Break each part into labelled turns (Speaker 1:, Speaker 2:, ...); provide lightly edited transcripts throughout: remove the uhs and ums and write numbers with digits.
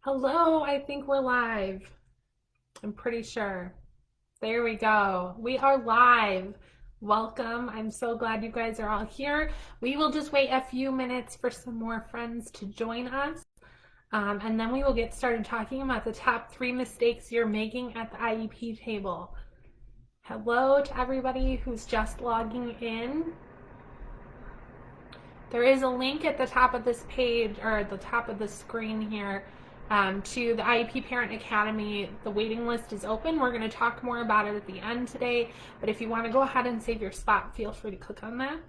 Speaker 1: Hello, I think we're live. I'm pretty sure. There we go. We are live. Welcome. I'm so glad you guys are all here. We will just wait a few minutes for some more friends to join us. And then we will get started talking about the top 3 mistakes you're making at the IEP table. Hello to everybody who's just logging in. There is a link at the top of this page, or at the top of the screen here, to the IEP Parent Academy. The waiting list is open. We're going to talk more about it at the end today, but if you want to go ahead and save your spot, feel free to click on that.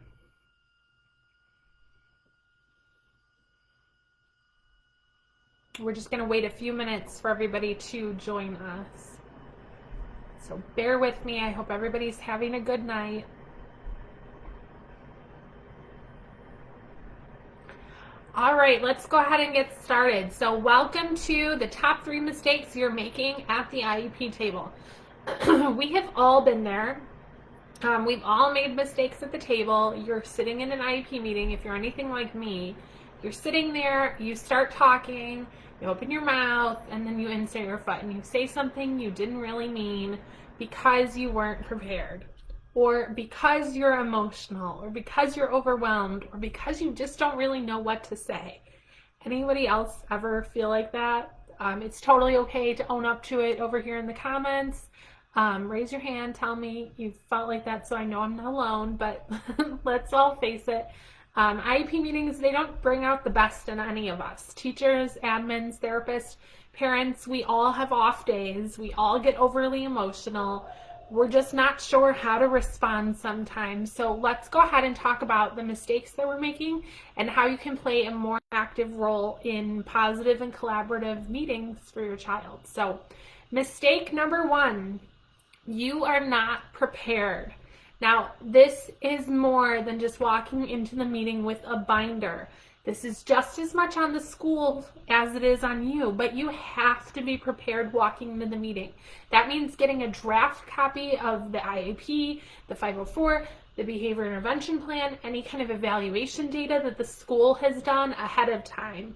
Speaker 1: We're just going to wait a few minutes for everybody to join us. So bear with me. I hope everybody's having a good night. All right, let's go ahead and get started. So welcome to the top 3 mistakes you're making at the IEP table. We have all been there. We've all made mistakes at the table. You're sitting in an IEP meeting. If you're anything like me, you're sitting there, you start talking, you open your mouth, and then you insert your foot and you say something you didn't really mean because you weren't prepared, or because you're emotional, or because you're overwhelmed, or because you just don't really know what to say. Anybody else ever feel like that? It's totally okay to own up to it over here in the comments. Raise your hand, tell me you felt like that so I know I'm not alone, but let's all face it. IEP meetings, they don't bring out the best in any of us. Teachers, admins, therapists, parents, we all have off days. We all get overly emotional. We're just not sure how to respond sometimes. So let's go ahead and talk about the mistakes that we're making and how you can play a more active role in positive and collaborative meetings for your child. So mistake number 1, you are not prepared. Now, this is more than just walking into the meeting with a binder. This is just as much on the school as it is on you, but you have to be prepared walking into the meeting. That means getting a draft copy of the IEP, the 504, the behavior intervention plan, any kind of evaluation data that the school has done ahead of time.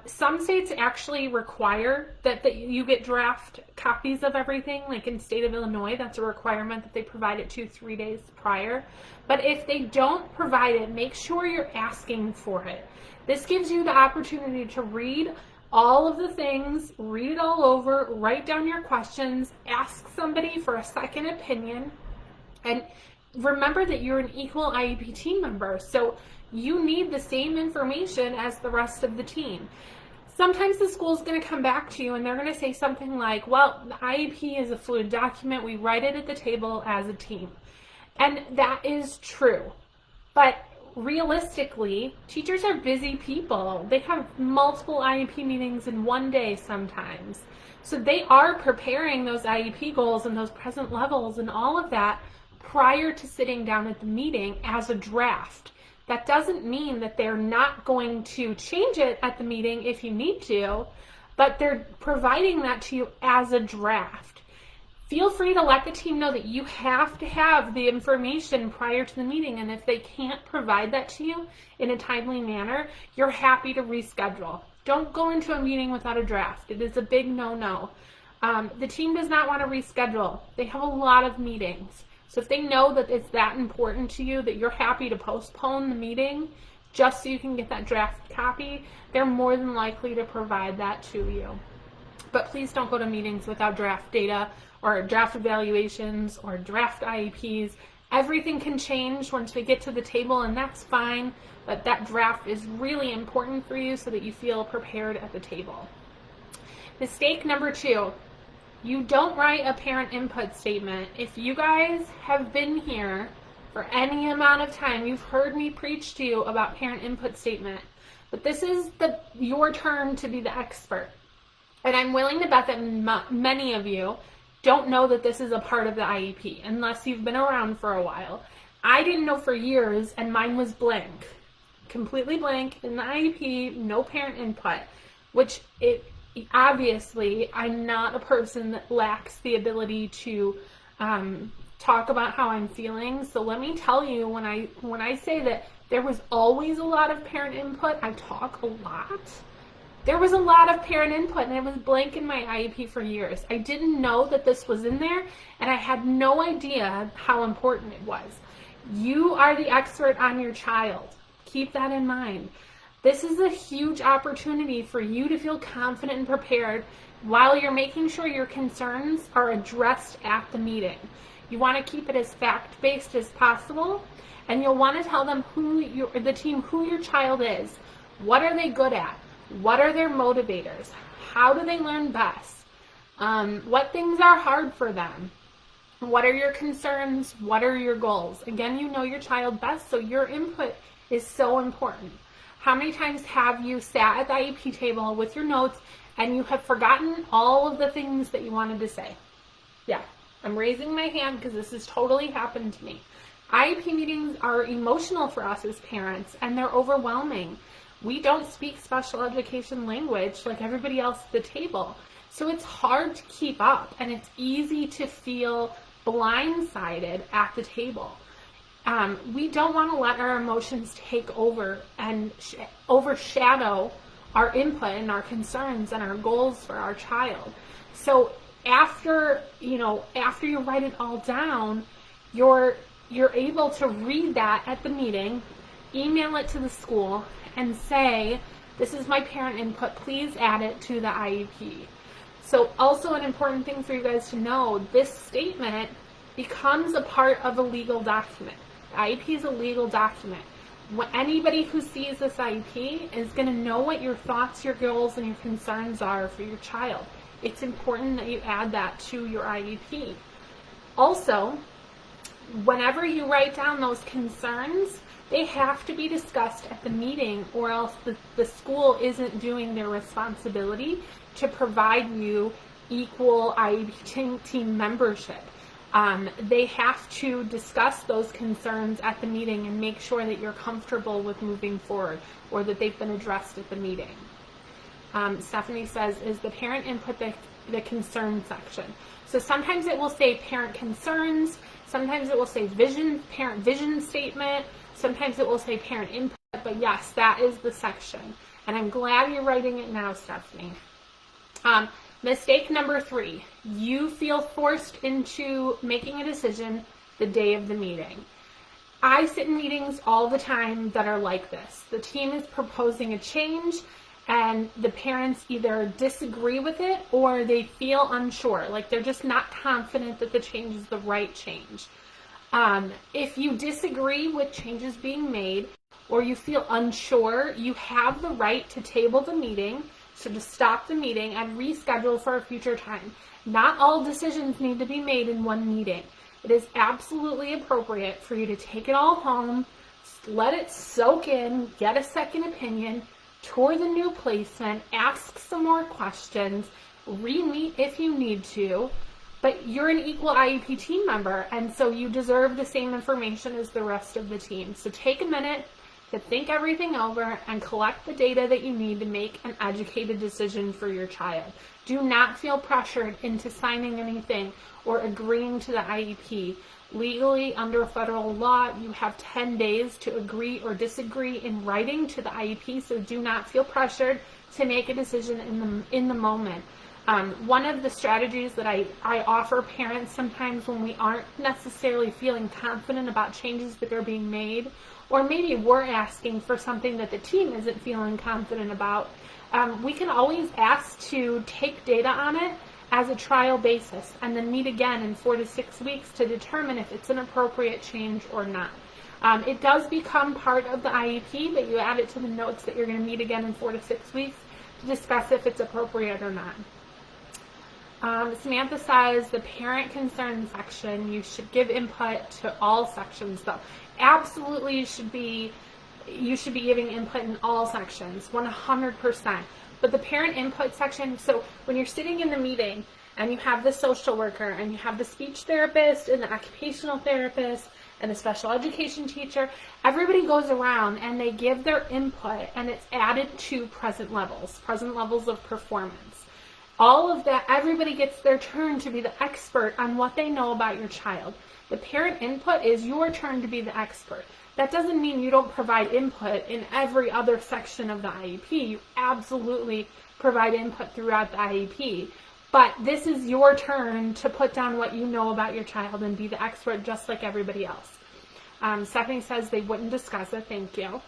Speaker 1: Some states actually require that you get draft copies of everything. Like in state of Illinois, that's a requirement that they provide it 2-3 days prior. But if they don't provide it, make sure you're asking for it. This gives you the opportunity to read all of the things, read it all over, write down your questions, ask somebody for a second opinion, and remember that you're an equal IEP team member. So you need the same information as the rest of the team. Sometimes the school's going to come back to you and they're going to say something like, well, the IEP is a fluid document. We write it at the table as a team. And that is true. But realistically, teachers are busy people. They have multiple IEP meetings in one day sometimes. So they are preparing those IEP goals and those present levels and all of that prior to sitting down at the meeting as a draft. That doesn't mean that they're not going to change it at the meeting if you need to, but they're providing that to you as a draft. Feel free to let the team know that you have to have the information prior to the meeting, and if they can't provide that to you in a timely manner, you're happy to reschedule. Don't go into a meeting without a draft. It is a big no-no. The team does not want to reschedule. They have a lot of meetings. So if they know that it's that important to you that you're happy to postpone the meeting just so you can get that draft copy, they're more than likely to provide that to you. But please don't go to meetings without draft data or draft evaluations or draft IEPs. Everything can change once we get to the table, and that's fine, but that draft is really important for you so that you feel prepared at the table. Mistake number 2. You don't write a parent input statement. If you guys have been here for any amount of time, you've heard me preach to you about parent input statement. But this is your turn to be the expert. And I'm willing to bet that many of you don't know that this is a part of the IEP unless you've been around for a while. I didn't know for years, and mine was blank. Completely blank in the IEP, no parent input, which obviously, I'm not a person that lacks the ability to talk about how I'm feeling. So let me tell you, when I say that there was always a lot of parent input, I talk a lot. There was a lot of parent input, and it was blank in my IEP for years. I didn't know that this was in there, and I had no idea how important it was. You are the expert on your child. Keep that in mind. This is a huge opportunity for you to feel confident and prepared while you're making sure your concerns are addressed at the meeting. You want to keep it as fact-based as possible, and you'll want to tell them the team who your child is. What are they good at? What are their motivators? How do they learn best? What things are hard for them? What are your concerns? What are your goals? Again, you know your child best, so your input is so important. How many times have you sat at the IEP table with your notes and you have forgotten all of the things that you wanted to say? Yeah, I'm raising my hand because this has totally happened to me. IEP meetings are emotional for us as parents, and they're overwhelming. We don't speak special education language like everybody else at the table. So it's hard to keep up, and it's easy to feel blindsided at the table. We don't want to let our emotions take over and overshadow our input and our concerns and our goals for our child. So after you write it all down, you're able to read that at the meeting, email it to the school, and say, this is my parent input, please add it to the IEP. So also an important thing for you guys to know, this statement becomes a part of a legal document. The IEP is a legal document. Anybody who sees this IEP is going to know what your thoughts, your goals, and your concerns are for your child. It's important that you add that to your IEP. Also, whenever you write down those concerns, they have to be discussed at the meeting, or else the school isn't doing their responsibility to provide you equal IEP team membership. They have to discuss those concerns at the meeting and make sure that you're comfortable with moving forward, or that they've been addressed at the meeting. Stephanie says, is the parent input the concern section? So sometimes it will say parent concerns, sometimes it will say parent vision statement, sometimes it will say parent input, but yes, that is the section. And I'm glad you're writing it now, Stephanie. Mistake number 3, you feel forced into making a decision the day of the meeting. I sit in meetings all the time that are like this. The team is proposing a change, and the parents either disagree with it or they feel unsure, like they're just not confident that the change is the right change. If you disagree with changes being made, or you feel unsure, you have the right to table the meeting, so to stop the meeting and reschedule for a future time. Not all decisions need to be made in one meeting. It is absolutely appropriate for you to take it all home, let it soak in, get a second opinion, tour the new placement, ask some more questions, re-meet if you need to, but you're an equal IEP team member, and so you deserve the same information as the rest of the team. So take a minute to think everything over and collect the data that you need to make an educated decision for your child. Do not feel pressured into signing anything or agreeing to the IEP. Legally, under federal law, you have 10 days to agree or disagree in writing to the IEP, so do not feel pressured to make a decision in the moment. One of the strategies that I offer parents sometimes when we aren't necessarily feeling confident about changes that are being made, or maybe we're asking for something that the team isn't feeling confident about, we can always ask to take data on it as a trial basis and then meet again in 4 to 6 weeks to determine if it's an appropriate change or not. It does become part of the IEP, but you add it to the notes that you're going to meet again in 4 to 6 weeks to discuss if it's appropriate or not. Samantha says the parent concern section, you should give input to all sections though. Absolutely, you should be giving input in all sections, 100%. But the parent input section, so when you're sitting in the meeting and you have the social worker and you have the speech therapist and the occupational therapist and the special education teacher, everybody goes around and they give their input, and it's added to present levels of performance. All of that, everybody gets their turn to be the expert on what they know about your child. The parent input is your turn to be the expert. That doesn't mean you don't provide input in every other section of the IEP. You absolutely provide input throughout the IEP. But this is your turn to put down what you know about your child and be the expert just like everybody else. Stephanie says they wouldn't discuss it. Thank you.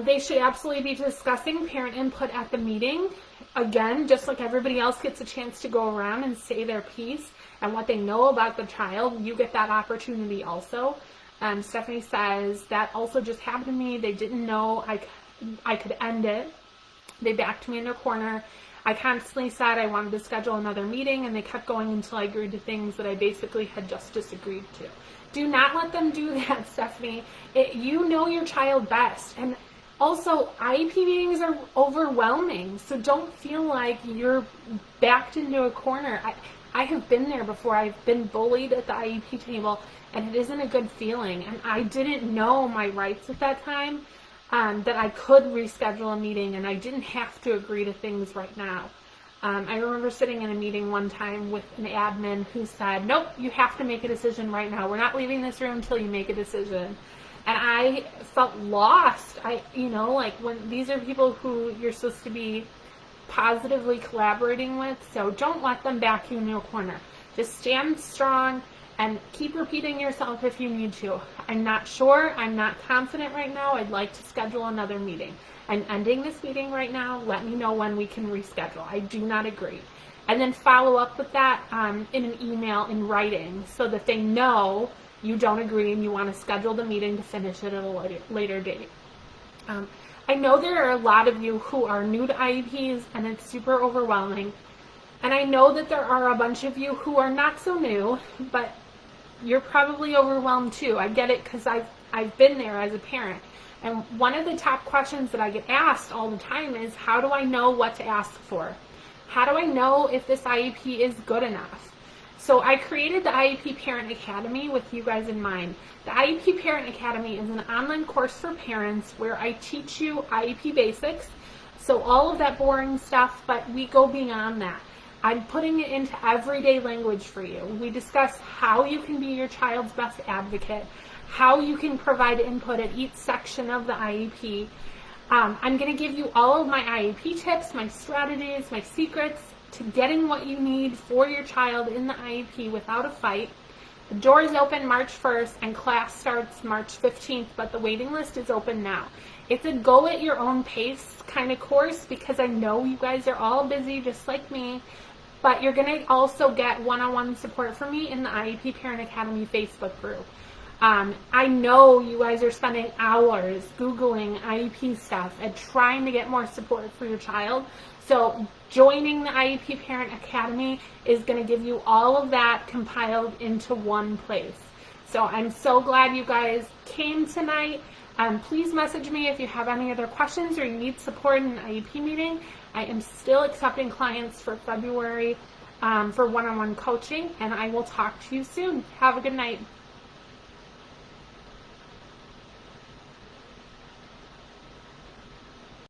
Speaker 1: They should absolutely be discussing parent input at the meeting. Again, just like everybody else gets a chance to go around and say their piece and what they know about the child, you get that opportunity also. Stephanie says, that also just happened to me. They didn't know I could end it. They backed me in their corner. I constantly said I wanted to schedule another meeting, and they kept going until I agreed to things that I basically had just disagreed to. Do not let them do that, Stephanie. You know your child best. And also, IEP meetings are overwhelming, so don't feel like you're backed into a corner. I have been there before. I've been bullied at the IEP table, and it isn't a good feeling. And I didn't know my rights at that time, that I could reschedule a meeting, and I didn't have to agree to things right now. I remember sitting in a meeting one time with an admin who said, nope, you have to make a decision right now. We're not leaving this room until you make a decision. And I felt lost. Like when these are people who you're supposed to be positively collaborating with, so don't let them back you in your corner. Just stand strong and keep repeating yourself if you need to. I'm not sure, I'm not confident right now, I'd like to schedule another meeting. I'm ending this meeting right now, let me know when we can reschedule. I do not agree. And then follow up with that in an email in writing so that they know you don't agree and you want to schedule the meeting to finish it at a later date. I know there are a lot of you who are new to IEPs and it's super overwhelming. And I know that there are a bunch of you who are not so new, but you're probably overwhelmed too. I get it because I've been there as a parent. And one of the top questions that I get asked all the time is, how do I know what to ask for? How do I know if this IEP is good enough? So I created the IEP Parent Academy with you guys in mind. The IEP Parent Academy is an online course for parents where I teach you IEP basics, so all of that boring stuff, but we go beyond that. I'm putting it into everyday language for you. We discuss how you can be your child's best advocate, how you can provide input at each section of the IEP. I'm going to give you all of my IEP tips, my strategies, my secrets to getting what you need for your child in the IEP without a fight. The doors open March 1st and class starts March 15th, but the waiting list is open now. It's a go at your own pace kind of course because I know you guys are all busy just like me, but you're going to also get one-on-one support from me in the IEP Parent Academy Facebook group. I know you guys are spending hours Googling IEP stuff and trying to get more support for your child. So joining the IEP Parent Academy is going to give you all of that compiled into one place. So I'm so glad you guys came tonight. Please message me if you have any other questions or you need support in an IEP meeting. I am still accepting clients for February for one-on-one coaching, and I will talk to you soon. Have a good night.